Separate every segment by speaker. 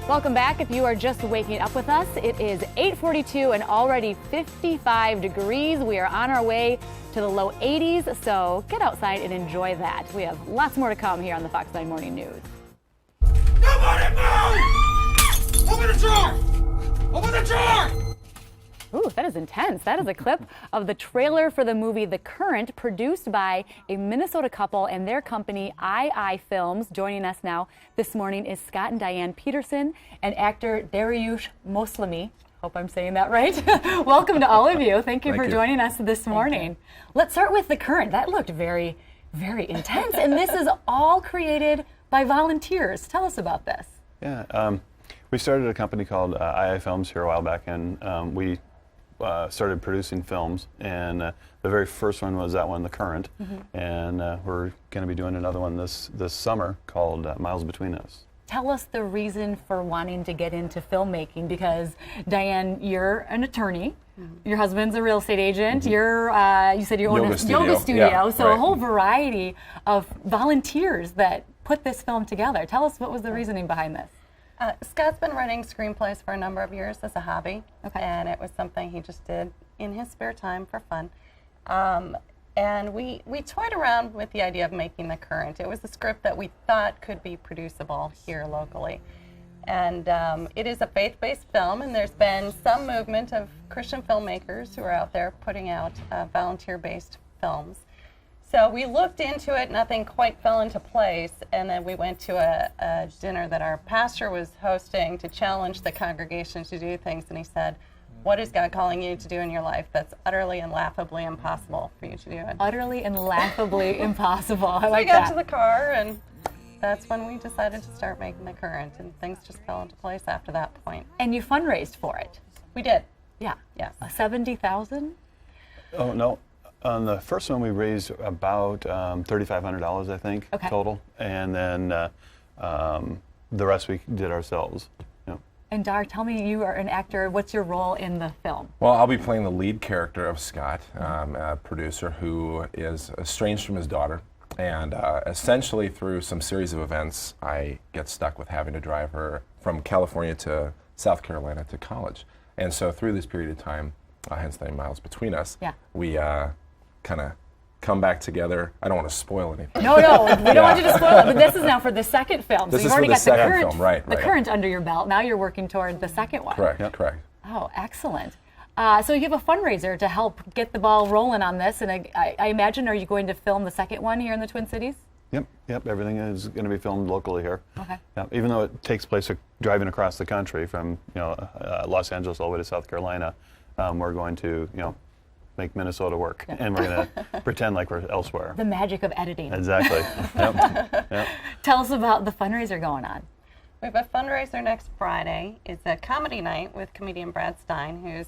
Speaker 1: Welcome back. If you are just waking up with us, it is 8:42 and already 55 degrees. We are on our way to the low 80s, so get outside and enjoy that. We have lots more to come here on the Fox 9 Morning News.
Speaker 2: Nobody move! Open the door! Open the door!
Speaker 1: Ooh, that is intense. That is a clip of the trailer for the movie The Current, produced by a Minnesota couple and their company, II Films. Joining us now this morning is Scott and Diane Peterson and actor Dariush Moslemy. Hope I'm saying that right. Welcome to all of you. Thank you for joining us this morning. Let's start with The Current. That looked very, very intense. And this is all created by volunteers. Tell us about this.
Speaker 3: Yeah, we started a company called II Films here a while back, and we started producing films, and the very first one was that one, The Current, and we're going to be doing another one this summer called Miles Between Us.
Speaker 1: Tell us the reason for wanting to get into filmmaking, because Diane, you're an attorney, your husband's a real estate agent, you're you said you own a yoga studio,
Speaker 4: yeah,
Speaker 1: so a whole variety of volunteers that put this film together. Tell us, what was the reasoning behind this?
Speaker 5: Scott's been writing screenplays for a number of years as a hobby, and it was something he just did in his spare time for fun. And we toyed around with the idea of making The Current. It was a script that we thought could be producible here locally. And it is a faith-based film, and there's been some movement of Christian filmmakers who are out there putting out volunteer-based films. So we looked into it, nothing quite fell into place, and then we went to a dinner that our pastor was hosting to challenge the congregation to do things, and he said, "What is God calling you to do in your life that's utterly and laughably impossible for you to do?" And
Speaker 1: Utterly and laughably impossible. I
Speaker 5: so
Speaker 1: like
Speaker 5: we got
Speaker 1: that.
Speaker 5: to the car, and that's when we decided to start making The Current, and things just fell into place after that point.
Speaker 1: And you fundraised for it.
Speaker 5: We did.
Speaker 1: Yeah.
Speaker 5: Yes.
Speaker 1: 70,000?
Speaker 3: Oh, no. On the first one, we raised about $3,500, I think, total. And then the rest we did ourselves. Yeah.
Speaker 1: And Dar, tell me, you are an actor. What's your role in the film?
Speaker 4: Well, I'll be playing the lead character of Scott, a producer who is estranged from his daughter. And essentially, through some series of events, I get stuck with having to drive her from California to South Carolina to college. And so through this period of time, hence the Miles Between Us, we kind of come back together. I don't want to spoil anything.
Speaker 1: No, we don't want you to spoil it, but this is now for the second film.
Speaker 4: This
Speaker 1: so you've
Speaker 4: is
Speaker 1: already
Speaker 4: for the
Speaker 1: got
Speaker 4: second
Speaker 1: the current,
Speaker 4: film, right,
Speaker 1: the current under your belt. Now you're working toward the second one.
Speaker 4: Correct, correct.
Speaker 1: Oh, excellent. So you have a fundraiser to help get the ball rolling on this, and I imagine, are you going to film the second one here in the Twin Cities?
Speaker 3: Yep, everything is going to be filmed locally here.
Speaker 1: Okay.
Speaker 3: Yeah, even though it takes place driving across the country from Los Angeles all the way to South Carolina, we're going to make Minnesota work, and we're going to pretend like we're elsewhere.
Speaker 1: The magic of editing.
Speaker 3: Exactly. Yep.
Speaker 1: Tell us about the fundraiser going on.
Speaker 5: We have a fundraiser next Friday. It's a comedy night with comedian Brad Stein, who's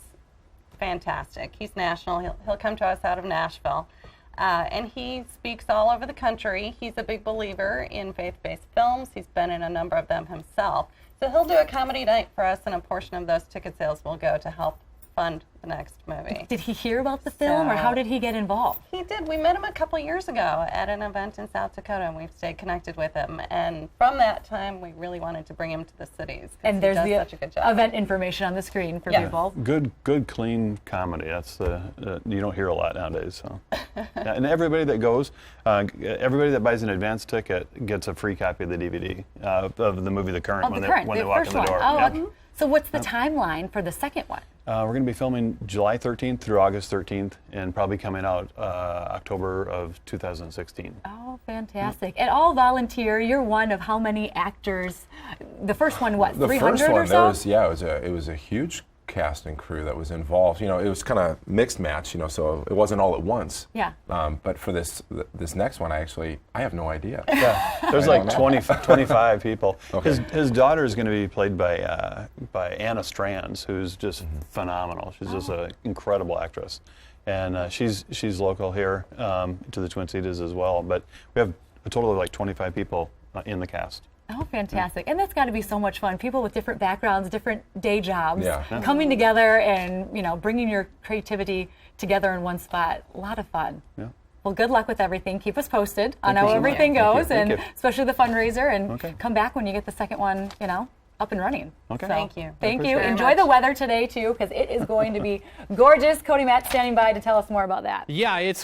Speaker 5: fantastic. He's national. He'll come to us out of Nashville. And he speaks all over the country. He's a big believer in faith-based films. He's been in a number of them himself. So he'll do a comedy night for us, and a portion of those ticket sales will go to help fund the next movie.
Speaker 1: Did he hear about the film, or how did he get involved?
Speaker 5: He did. We met him a couple years ago at an event in South Dakota, and we've stayed connected with him. And from that time, we really wanted to bring him to the cities.
Speaker 1: And there's
Speaker 5: he does such a good job.
Speaker 1: event information on the screen for people.
Speaker 3: Good, clean comedy. That's you don't hear a lot nowadays. So, and everybody that goes, everybody that buys an advance ticket gets a free copy of the DVD of the movie The Current when they walk in the door.
Speaker 1: Oh, so what's the timeline for the second one?
Speaker 3: We're going to be filming July 13th through August 13th, and probably coming out October of 2016.
Speaker 1: Oh, fantastic. And all volunteer. You're one of how many actors? The first one, what, 300 or so?
Speaker 4: It was a huge cast and crew that was involved. It was kind of mixed match, so it wasn't all at once.
Speaker 1: Yeah.
Speaker 4: But for this next one, I have no idea.
Speaker 3: Yeah, there's like 25 people. Okay. His daughter is going to be played by Anna Strands, who's just phenomenal. She's just an incredible actress, and she's local here to the Twin Cities as well. But we have a total of like 25 people in the cast.
Speaker 1: Oh, fantastic. And that's got to be so much fun. People with different backgrounds, different day jobs,
Speaker 4: Yeah.
Speaker 1: coming together and, bringing your creativity together in one spot. A lot of fun.
Speaker 3: Yeah.
Speaker 1: Well, good luck with everything. Keep us posted on
Speaker 3: Thank you
Speaker 1: how
Speaker 3: so
Speaker 1: everything
Speaker 3: much.
Speaker 1: goes,
Speaker 3: Thank you.
Speaker 1: especially the fundraiser, and come back when you get the second one, up and running.
Speaker 3: Okay.
Speaker 1: So,
Speaker 5: Thank you.
Speaker 1: Thank you.
Speaker 3: appreciate it.
Speaker 1: Enjoy the weather today, too, because it is going to be gorgeous. Cody Matt standing by to tell us more about that.
Speaker 6: Yeah, it's